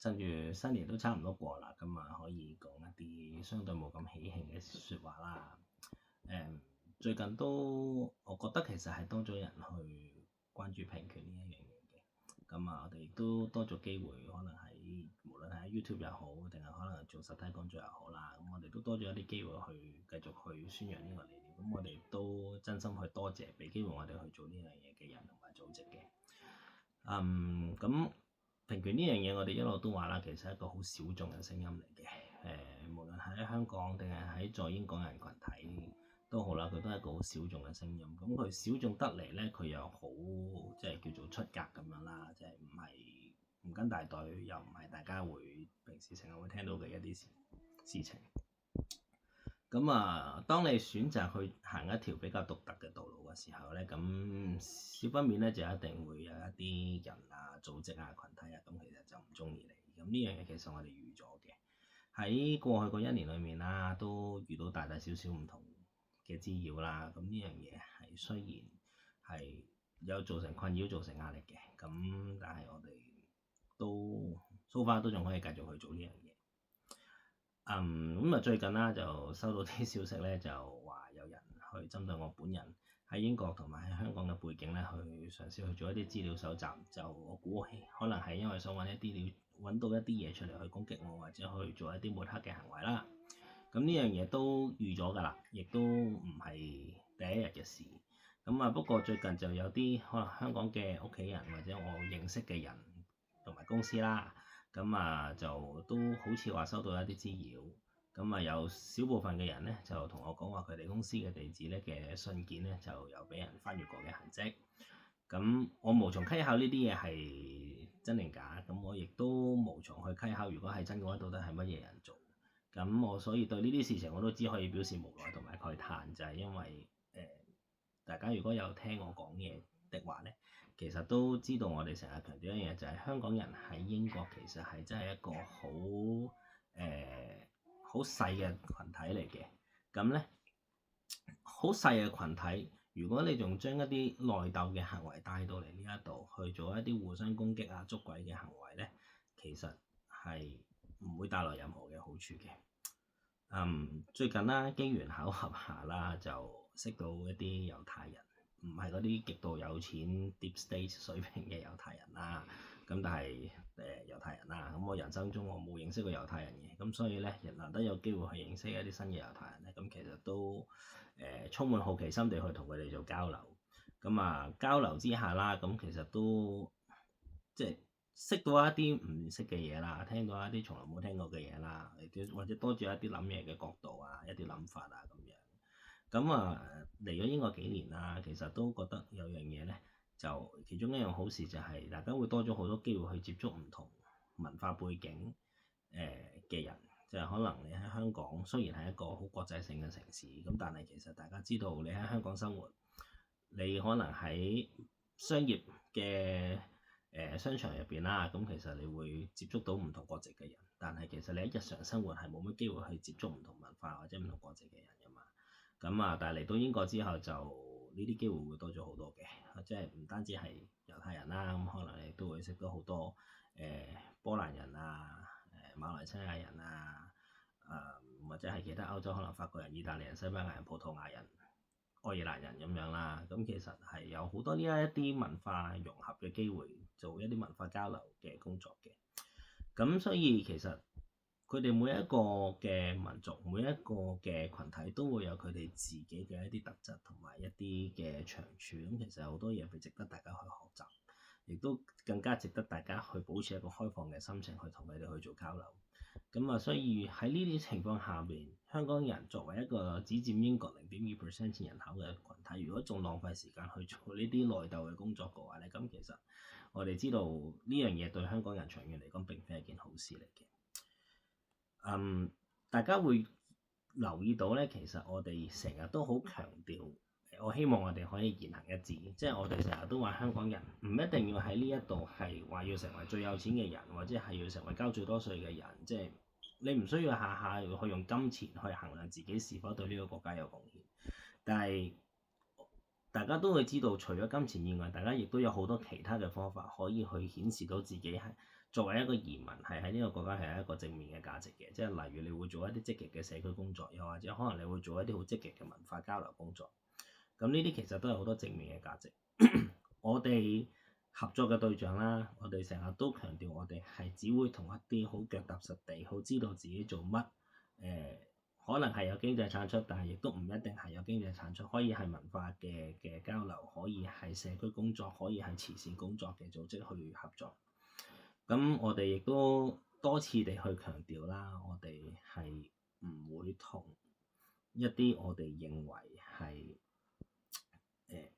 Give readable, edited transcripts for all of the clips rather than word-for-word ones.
趁住新年都差唔多過啦，咁啊可以講一啲相對冇咁喜慶嘅説話啦。最近都我覺得其實係多咗人去關注平權呢一樣嘢嘅，咁啊我哋亦都多咗機會，可能喺無論係喺 YouTube 又好，定係可能做實體講座又好啦，咁我哋都多咗一啲機會去繼續去宣揚呢個理念。咁我哋都真心去多謝俾機會我哋去做呢樣嘢嘅人同埋組織嘅。咁平權呢樣嘢，我哋一路都話啦，其實係一個好小眾嘅聲音嚟嘅。無論係喺香港定係喺在英港人群體都好啦，佢都係一個好小眾嘅聲音。咁佢小眾得嚟咧，佢又好即係叫做出格咁樣啦，即係唔跟大隊，又唔係大家會平時成日會聽到嘅一啲事情。咁啊，當你選擇去行一條比較獨特嘅道路嘅時候咧，咁少不免咧就一定會有一啲人啊、組織啊、群體啊，咁其實就唔中意你。咁呢樣嘢其實我哋預咗嘅。喺過去嗰一年裏面啦，都遇到大大小小唔同嘅滋擾啦。咁呢樣嘢係雖然係有造成困擾、造成壓力嘅，咁但係我哋都 so far 都仲可以繼續去做呢樣嘢。最近啦就收到啲消息咧，就話有人去針對我本人喺英國同埋喺香港嘅背景咧，去嘗試去做一啲資料搜集。就我估可能係因為想揾到一啲嘢出嚟去攻擊我，或者去做一啲抹黑嘅行為啦。咁呢樣嘢都預咗㗎啦，亦都唔係第一日嘅事。不過最近就有啲可能香港嘅屋企人或者我認識嘅人同埋公司啦。就都好似話收到一啲滋擾，有少部分嘅人咧就同我講話，佢哋公司嘅地址咧嘅信件咧就有俾人翻閱過嘅痕跡。咁我無從稽考呢啲嘢係真定假，咁我亦都無從去稽考，如果係真嘅話，到底係乜嘢人做？咁我所以對呢啲事情我都只可以表示無奈同埋慨嘆，就係因為大家如果有聽我講嘢的話咧，其實都知道我哋成日強調一樣嘢，就係香港人喺英國其實係真係一個好細嘅群體嚟嘅。咁咧好細嘅群體，如果你仲將一啲內鬥嘅行為帶到嚟呢一度去做一啲互相攻擊啊、捉鬼嘅行為咧，其實係唔會帶來任何嘅好處嘅。最近啦，機緣巧合下啦，就識到一啲猶太人，唔係嗰啲極度有錢 deep state 水平嘅猶太人啦。咁但係猶太人啦，咁我人生中我冇認識過猶太人嘅，咁所以咧難得有機會去認識一啲新嘅猶太人咧，咁其實都充滿好奇心地去同佢哋做交流。交流之下啦，咁其實都即係識到一啲唔識嘅嘢啦，聽到一啲從來冇聽過嘅嘢啦，或者多咗一啲諗嘢嘅角度啊，一啲諗法啊咁樣。嚟咗英國幾年啦，其實都覺得有樣嘢咧，就其中一樣好事就係大家會多咗好多機會去接觸唔同文化背景嘅人。就係可能你喺香港雖然係一個好國際性嘅城市，咁但係其實大家知道你喺香港生活，你可能喺商業嘅商場入邊啦，咁其實你會接觸到唔同國籍嘅人，但係其實你喺日常生活係冇乜機會去接觸唔同文化或者唔同國籍嘅人㗎嘛。但係嚟到英國之後就呢啲機會會多咗好多嘅，即係唔單止係猶太人啦，咁可能你都會識到好多波蘭人啊、馬來西亞人啊、或者係其他歐洲可能法國人、意大利人、西班牙人、葡萄牙人、愛爾蘭人咁樣啦。咁其實係有好多呢一啲文化融合嘅機會，做一啲文化交流嘅工作嘅。咁所以其實佢哋每一個嘅民族、每一個嘅群體都會有佢哋自己嘅一啲特質同埋一啲嘅長處。咁其實好多嘢係值得大家去學習，亦都更加值得大家去保持一個開放嘅心情去同佢哋去做交流。所以喺呢啲情況下邊，香港人作為一個只佔英國0.2% 人口嘅群體，如果仲浪費時間去做呢啲內鬥嘅工作嘅話咧，咁其實我哋知道呢樣嘢對香港人長遠嚟講並非係件好事嚟嘅。大家會留意到咧，其實我哋成日都好強調，我希望我哋可以言行一致，即係我哋成日都話香港人唔一定要喺呢一度係話要成為最有錢嘅人，或者係要成為交最多稅嘅人，即係你唔需要下下去用金錢去衡量自己是否對呢個國家有貢獻。但係大家都會知道，除咗金錢以外，大家亦都有好多其他嘅方法可以去顯示到自己係作為一個移民係喺呢個國家係一個正面嘅價值嘅。即係例如你會做一啲積極嘅社區工作，又或者可能你會做一啲好積極嘅文化交流工作。咁呢啲其實都係好多正面嘅價值。我哋合作嘅對象啦，我哋成日都強調，我哋係只會同一啲好腳踏實地、好知道自己做乜，可能係有經濟產出，但係亦都唔一定係有經濟產出，可以係文化嘅交流，可以係社區工作，可以係慈善工作嘅組織去合作。咁我哋亦都多次地去強調啦，我哋係唔會同一啲我哋認為係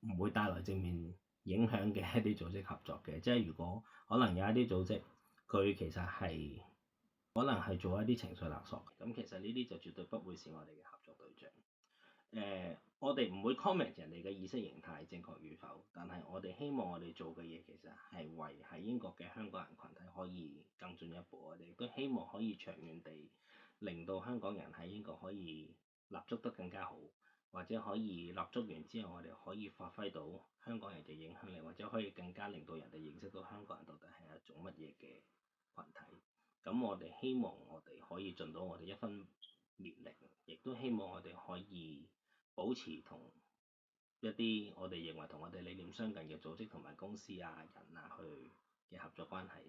唔會帶來正面影響嘅一啲組織合作嘅。即係如果可能有一啲組織，佢其實係可能係做一啲情緒勒索，咁其實呢啲就絕對不會是我哋嘅合作對象。我哋唔會 comment 人哋嘅意識形態正確與否，但係我哋希望我哋做嘅嘢其實係為喺英國嘅香港人群體可以更進一步。我哋亦都希望可以長遠地令到香港人喺英國可以立足得更加好，或者可以立足完之後，我哋可以發揮到香港人嘅影響力，或者可以更加令到人哋認識到香港人到底係一種乜嘢嘅群體。咁我哋希望我哋可以盡到我哋一分綿力，亦都希望我哋可以保持同一啲我哋認為同我哋理念相近嘅組織同埋公司啊、人啊去嘅合作關係。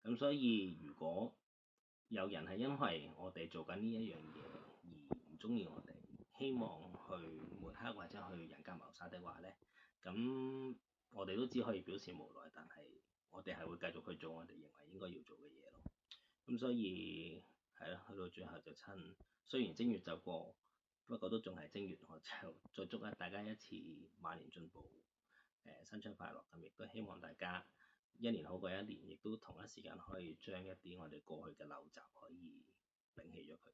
咁所以如果有人係因為我哋做緊呢一樣嘢而唔中意我哋，希望去抹黑或者去人格謀殺的話咧，咁我哋都只可以表示無奈，但係我哋係會繼續去做我哋認為應該要做嘅嘢咯。咁所以係咯，去到最後就趁雖然正月就過，不過都仲係正月，我就再祝大家一次馬年進步，新春快樂。咁亦都希望大家一年好過一年，亦都同一時間可以將一啲我哋過去嘅陋習可以摒棄咗佢。